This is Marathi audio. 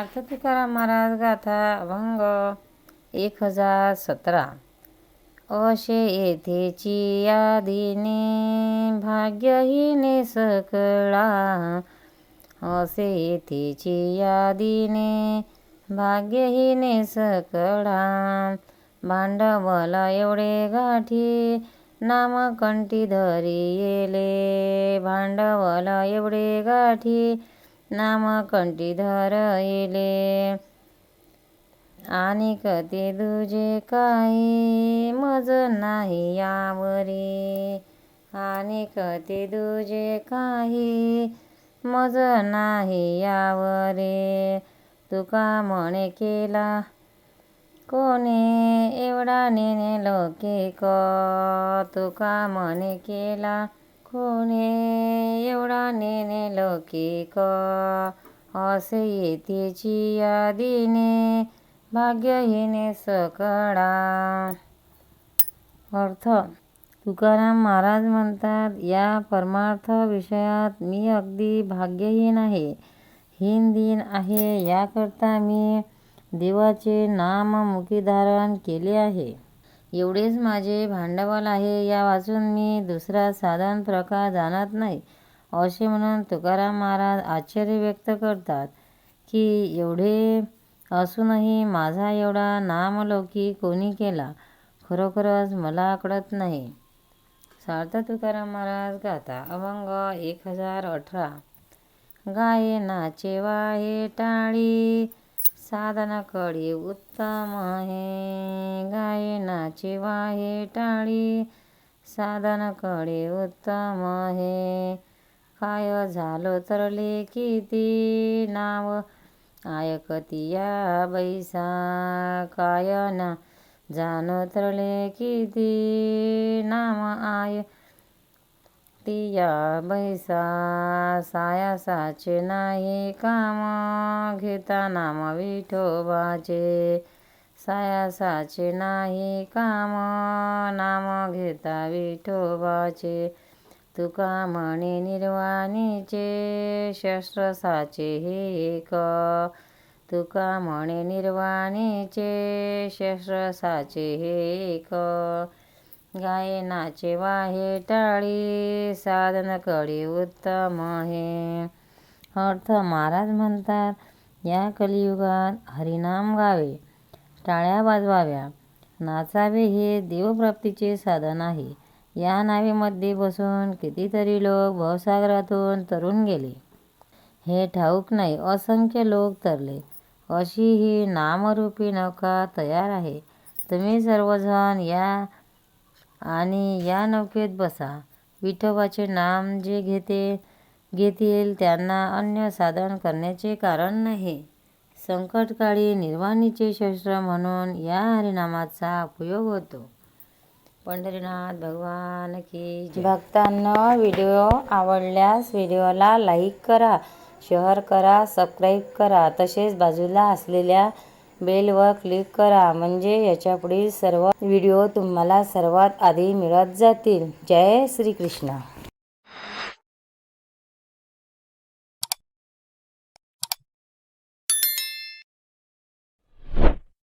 सार्थ तुकाराम महाराज गाथा अभंग 1017. असे येथेची यादीने भाग्यहीने सकळा. असे येथेची यादीने भाग्यहीने सकळा. भांडवल एवढे गाठी नाम कंठी धरी येले. भांडवल एवढे गाठी नाम कंठी धर येले. आणि कधी तुझे काही मज नाही यावरी. आणि कधी तुझे काही मज नाही यावरी. तुका म्हणे केला कोणी एवढा नेणे लौकिक. तुका म्हणे केला कोणी एवढा नेणे लौकिक. असे येथेची यादीने भाग्यहीने सकळा. अर्थ तुकाराम महाराज म्हणतात, या परमार्थ विषयात मी अगदी भाग्यहीन आहे, हीन आहे. याकरता मी देवाचे नाम मुखी धारण केले आहे. एवढेच माझे भांडवल आहे. या वाचून मी दुसरा साधन प्रकार जाणत नाही. असे म्हणून तुकाराम महाराज आश्चर्य व्यक्त करतात की एवढे असूनही माझा एवढा नामलौकिक कोणी केला, खरोखरच मला कळत नाही. सार्थ तुकाराम महाराज गाथा अभंग 1018. गाये नाचे वाहे टाळी साधन कळी उत्तम आहे. गाये नाचे वाहे टाळी साधन कळी उत्तम आहे. काय झालो तरले किती नाव ऐकती या बैसा. काय न जानो तरले किती नाम या बैसा. सायासाचे नाही काम घेता नाम विठोबाचे. सायासाचे नाही काम नाम घेता विठोबाचे. तुका म्हणे निर्वाणीचे शस्त्र साचे हे एक. तुका म्हणे निर्वाणीचे शस्त्र साचे हे एक. गाये नाचे वाहे टाळी साधन कळी उत्तम हे. अर्थ महाराज म्हणतात, या कलियुगात हरिनाम गावे, टाळ्या वाजवाव्या, नाचावे हे देवप्राप्तीचे साधन आहे. या नावेमध्ये बसून कितीतरी लोक भवसागरातून तरून गेले हे ठाऊक नाही. असंख्य लोक तरले. अशी ही नामरूपी नौका तयार आहे. तुम्ही सर्वजण या आणि या नौकेत बसा. विठोबाचे नाम जे घेतील त्यांना अन्य साधन करण्याचे कारण नाही. संकटकाळी निर्वाणीचे शस्त्र म्हणून या हरिनामाचा उपयोग होतो. पंढरीनाथ भगवान की जय. भक्तांनो, व्हिडिओ आवडल्यास व्हिडिओला लाईक करा, शेअर करा, सबस्क्राईब करा. तसेच बाजूला असलेल्या बेलवर क्लिक करा, म्हणजे याच्यापुढील सर्व व्हिडिओ तुम्हाला सर्वात आधी मिळत जातील. जय श्री कृष्ण.